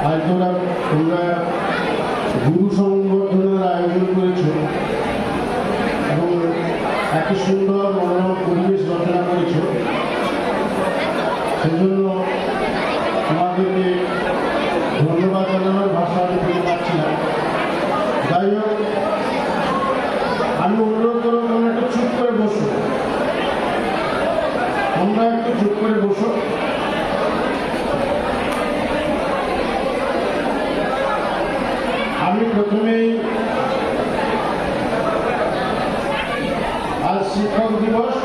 আজ তোমরা গুরু সংবর্ধনার আয়োজন করেছ এবং এত সুন্দর মনোরম পরিবেশ রচনা করেছ, সেজন্য তোমাদেরকে ধন্যবাদ জানানোর ভাষা আমি পেতে পারছি না। যাই হোক, আমি অনুরোধ করবো তোমরা একটু চুপ করে বসো, তোমরা একটু চুপ করে বসো। আমি প্রথমেই আজ শিক্ষক দিবস,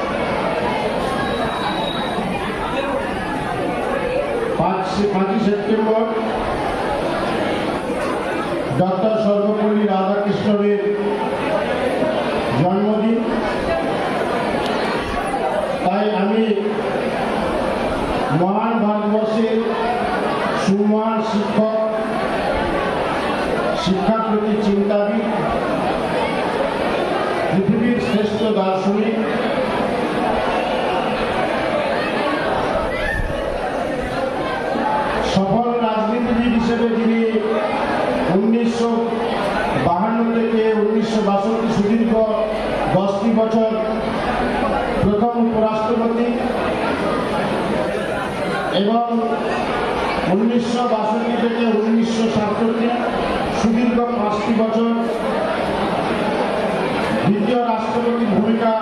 5ই সেপ্টেম্বর ডক্টর সর্বপল্লী রাধাকৃষ্ণনের জন্মদিন। তাই আমি মহান ভারতবর্ষের সুমহান শিক্ষক, শিক্ষার প্রতি চিন্তাবিদ, পৃথিবীর শ্রেষ্ঠ দার্শনিক, সফল রাজনীতিবিদ হিসেবে যিনি 1952 থেকে 1962 সুদীর্ঘ 10টি বছর প্রথম উপরাষ্ট্রপতি এবং 1962 থেকে 1967 সুদীর্ঘ 5টি বছর দ্বিতীয় রাষ্ট্রপতির ভূমিকা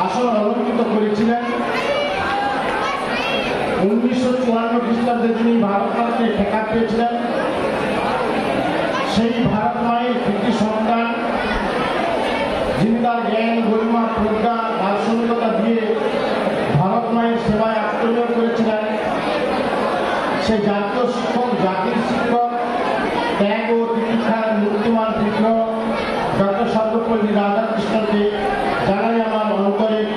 আসন অলঙ্কৃত করেছিলেন। 1954 খ্রিস্টাব্দে যিনি ভারতকে ঠেকা পেয়েছিলেন, সেই ভারত মায়ের কৃতি সন্তান, যিনি তার জ্ঞান, গরিমা, প্রজ্ঞা, দার্শনিকতা দিয়ে ভারত মায়ের সেবায় আত্মনিয়োগ করেছিলেন, সেই জাতীয় শিক্ষক, জাতির শিক্ষক, ত্যাগ ও তিতিক্ষার মূর্তিমান বিগ্রহ ডক্টর সর্বপল্লী রাধাকৃষ্ণনকে জানাই আমার অন্তরের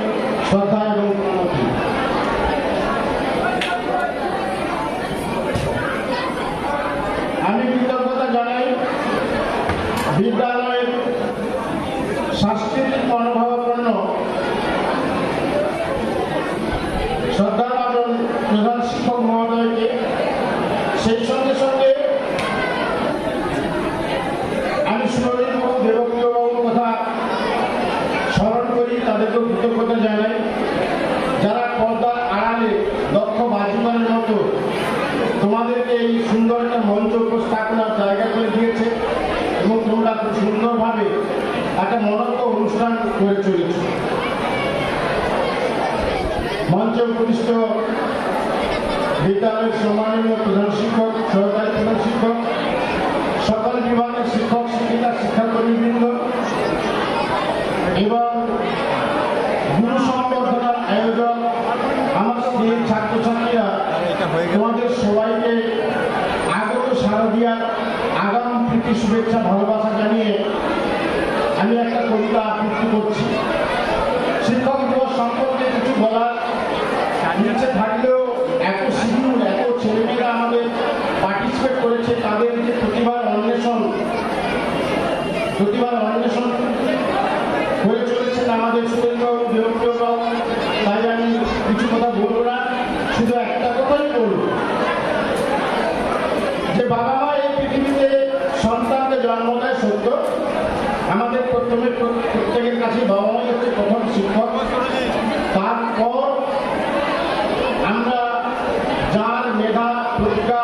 শ্রদ্ধা এবং প্রণতি। আমি কৃতজ্ঞতা জানাই বিদ্যালয়ের সাংস্কৃতিক মনোভাবাপন্ন শ্রদ্ধাভাজন প্রধান শিক্ষক মহোদয়কে। সেই সঙ্গে সঙ্গে আমি সুরজিৎবাবু, দেবপ্রিয়বাবুর কথা স্মরণ করি, তাদেরকেও কৃতজ্ঞতা জানাই, যারা পর্দার আড়ালে দক্ষ বাজিমানের মতো তোমাদেরকে এই সুন্দর একটা মঞ্চ উপস্থাপনার জায়গা করে দিয়েছে এবং তোমরা খুব সুন্দরভাবে একটা মনোজ্ঞ অনুষ্ঠান করে চলেছ। মঞ্চে উপবিষ্ট বিদ্যালয়ের সম্মাননীয় প্রধান শিক্ষক, সহকারী প্রধান শিক্ষক, সকল বিভাগের শিক্ষক, শিক্ষিকা, শিক্ষাকর্মীবৃন্দ এবং গুরু সংবর্ধনার আয়োজক আমার স্ত্রীর ছাত্রছাত্রীরা, তোমাদের সবাইকে আগত শারদীয়ার আগাম প্রীতি, শুভেচ্ছা, ভালোবাসা জানিয়ে আমি একটা কবিতা আবৃত্তি করছি। শিক্ষক দিবস সম্পর্কে কিছু বলার ইচ্ছে থাকলেও এত শিডিউল, এত ছেলেমেয়েরা আমাদের পার্টিসিপেট করেছে, তাদের যে প্রতিভার অন্বেষণ হয়ে চলেছেন আমাদের সুরেন্দ্রবাবু, দেবপ্রিয়বাবু, তাই আমি কিছু কথা বলবো না, শুধু একটা কথাই বলবো যে বাবা মা এই পৃথিবীতে সন্তানকে জন্ম দেয় সত্য, আমাদের প্রত্যেকের কাছে বাবা মাই হচ্ছে প্রথম শিক্ষক। তারপর আমরা যার মেধা, প্রজ্ঞা,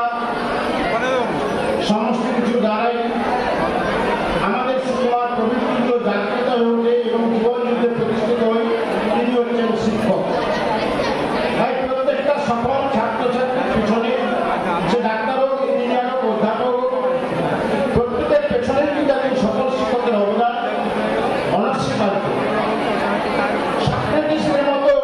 সমস্ত কিছু দ্বারাই আমাদের সুকুমার প্রবৃত্তিগুলো জাগ্রত হয়ে ওঠে এবং জীবন যুদ্ধে প্রতিষ্ঠিত হয়ে তিনি হচ্ছেন শিক্ষক। তাই প্রত্যেকটা সফল ছাত্রছাত্রীর পেছনে, সে ডাক্তার হোক, ইঞ্জিনিয়ার হোক, অধ্যাপক হোক, প্রত্যেকের পেছনে কিন্তু একজন সফল শিক্ষকের অবদান অনস্বীকার্য। সক্রেটিসের মতো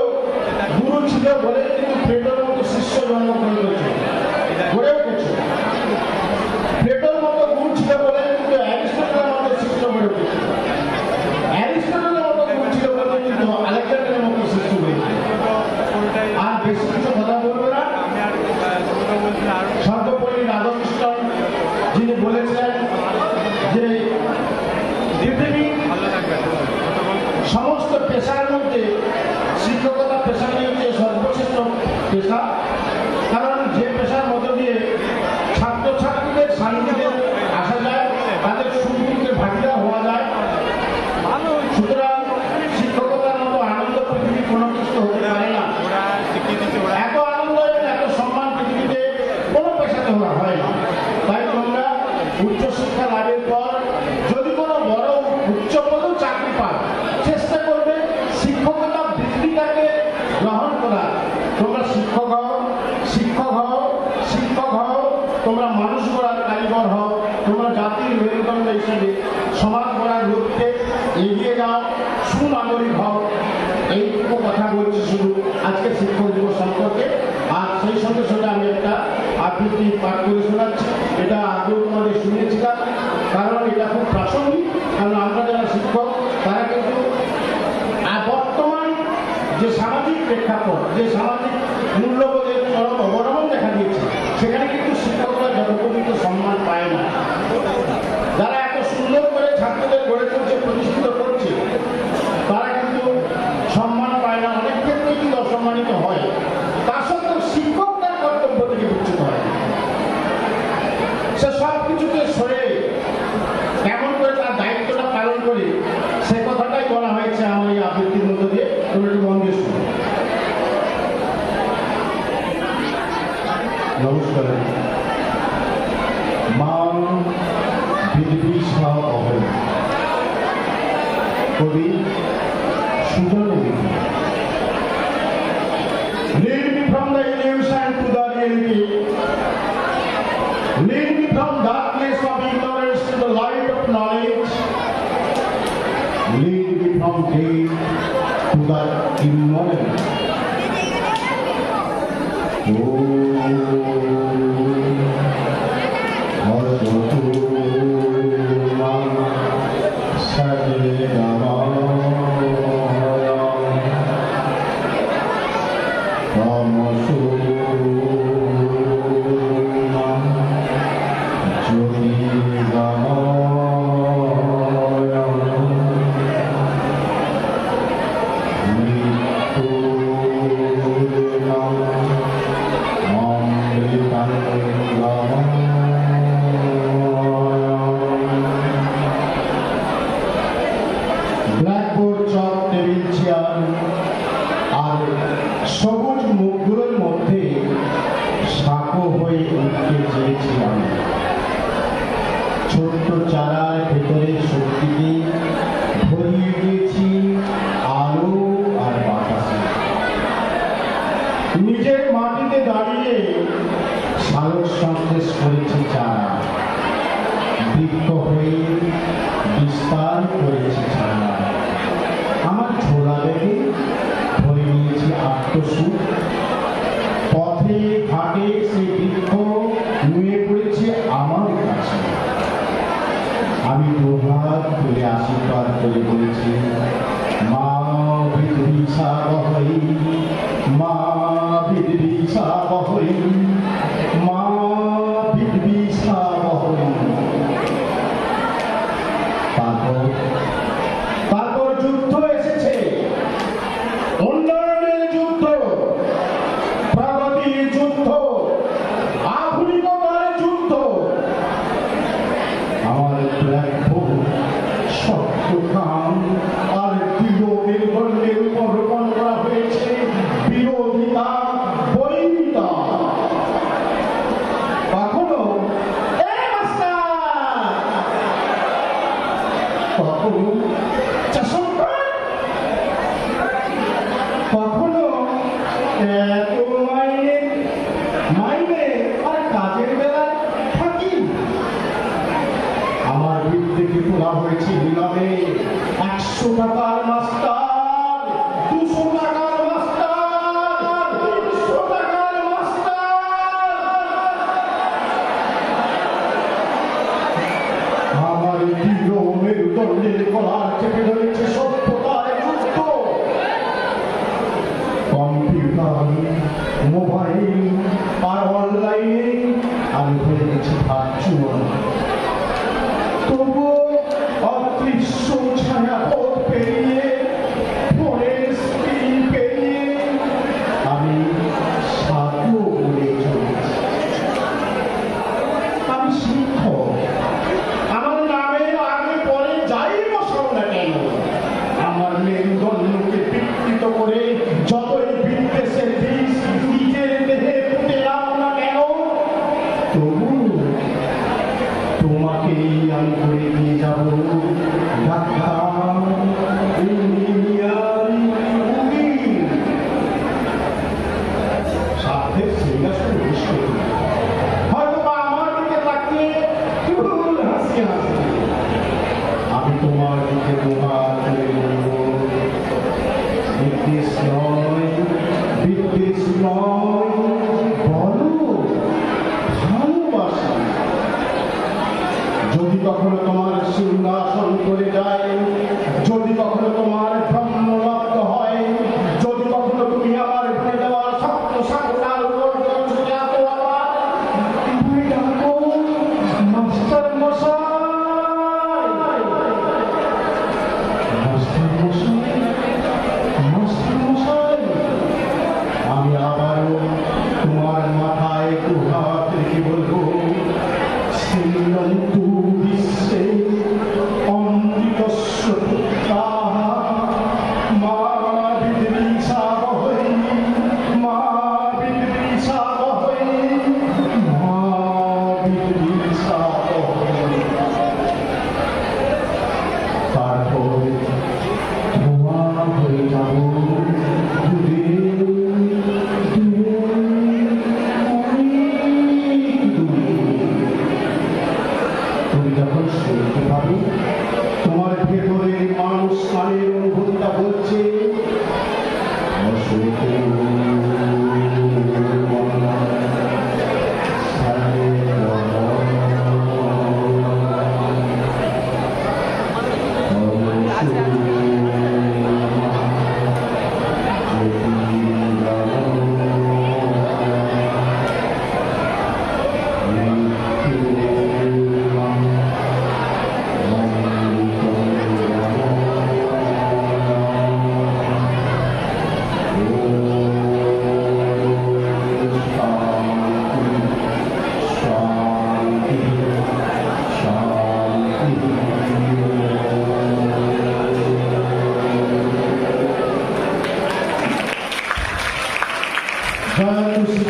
না, তোমরা শিক্ষক হও, শিক্ষক হও, শিক্ষক হও, তোমরা মানুষ গড়ার কারিগর হও, তোমরা জাতির মেরুদণ্ড হিসেবে সমাজ গড়ার লক্ষ্যে এগিয়ে যাও, সুনাগরিক হও। এইটুকু কথা বলছি শুধু আজকে শিক্ষক দিবস সম্পর্কে। আর সেই সঙ্গে সঙ্গে আমি একটা আবৃত্তি পাঠ করে শোনাচ্ছি। এটা আগেও তোমাদের শুনেছিলাম, কারণ এটা খুব প্রাসঙ্গিক। কারণ আমরা যারা শিক্ষক তারা কিন্তু বর্তমান যে সামাজিক প্রেক্ষাপট, যে সামাজিক মূল্যবোধের চরম অবনমন দেখা দিয়েছে, সেখানে কিন্তু শিক্ষকরা যথোপযুক্ত সম্মান পায় না। যারা এত সুন্দর করে ছাত্রদের গড়ে তুলছে, প্রতিষ্ঠিত করছে, তারা কিন্তু সম্মান পায় না, অনেক ক্ষেত্রে কিন্তু অসম্মানিত হয়। তা সত্ত্বেও শিক্ষক তার কর্তব্য থেকে বিচ্যুত হয়। সে সব কিছুকে সরে কেমন করে তার দায়িত্বটা পালন করে, সে কথাটাই বলা হয়েছে আমার এই আবৃত্তির মধ্য দিয়ে। তুমি একটু মন দিয়ে শুনো। নমস্কার। মান বিদ্বিষা অভয়, কবি Sujan. Lead me from the illusion to the reality. Lead me from darkness of ignorance to the light of knowledge. Lead me from death to the immortal. Blackboard, chalk, table, chair আর সবুজ মুখগুলোর মধ্যে সাঁকো হয়ে উঠতে চেয়েছিলাম। ছোট্ট চারার ভেতরে শক্তিকে ভরিয়ে দিয়েছি আলো আর বাতাসে। নিজের মাটিতে দাঁড়িয়ে সালোক সংশ্লেষ করেছি চারা, বৃক্ষ হয়ে বিস্তার করেছি ছায়া। আমার ঝোলা ব্যাগে ভরে নিয়েছি আত্মসুখ। পথে ঘাটে সেই বৃক্ষ নুয়ে পড়েছে আমার কাছে। আমি দুহাত তুলে আশীর্বাদ করে বলেছি, মা বিদ্বিষা বহই, মা বিদ্বিষা বহই, মা বিদ্বিষা বহই। তারপর যুদ্ধ এসেছে, উন্নয়নের যুদ্ধ, প্রগতির যুদ্ধ, আধুনিকতার যুদ্ধ। আমার ব্ল্যাকবোর্ড সত্যকাম আর বিরোধের গণ্ডের উপর রোপণ করা হয়েছে বিরোধিতা, বৈরিতা। কখনো কখনো এত মাইনে আর কাজের বেলায় থাকি। আমার বিদ্যুৎকে তোলা হয়েছে বিনামে 100 টাকার মাস্টার, 200 টাকার মাস্টার, 300 টাকার মাস্টার। আমার দৃঢ় মেরুদণ্ডের গলার চেপে ধরেছে সভ্যতার যুদ্ধ। কম্পিউটার, মোবাইল আর অনলাইনে আমি হয়ে গেছি ভার্চুয়াল। তবুও অদৃশ্য ছায়াপথ পেরিয়ে, ফোনের স্ক্রিন পেরিয়ে আমি সাধু বলে চলেছি। আমি শিক্ষক। আমার নামের আগে পরে যাই বসাও না কেন, আমার মেরুদণ্ডকে বিকৃত করে যতই বিদ্বেষের বীজ নিজের দেহে ফুটে দাও না কেন, তবু তোমাকেই আমি করে পথের সিংহাসনে বসে হয়তো বা আমার দিকে তাকিয়ে কেবল হাসি হাসি আমি তোমার দিকে দুহাত তুলে বলবো, বিদ্বেষ নয়, বিদ্বেষ নয়, বলো ভালোবাসা। যদি কখনো তোমার সিংহাসন করে যায়, যদি কখনো তোমার ব্রহ্মরক্ত হয়, যদি কখনো তুমি আমার ভুলে দেওয়ার স্বপ্ন সাগরার উপর ছুটে আসো, আবার তুমি ডাকো মাস্টার মশাই, মাস্টার মশাই, মাস্টার মশাই। আমি আবারও তোমার মাথায় দুহাত রেখে বলবো, শ্রীরন্তু বিশ্বে অমৃতস্য পুত্রাঃ মা বিদ্বিষাবহৈ, মা বিদ্বিষাবহৈ, মা বিদ্বিষাবহৈ। তারপর ধোঁয়া হয়ে যাব দূরে দূরে, অনেক দূরে। তুমি যখন শুনতে পাবে তোমার ভেতরে মানুষ কানের অনুভূতিটা বলছে, জয় শ্রী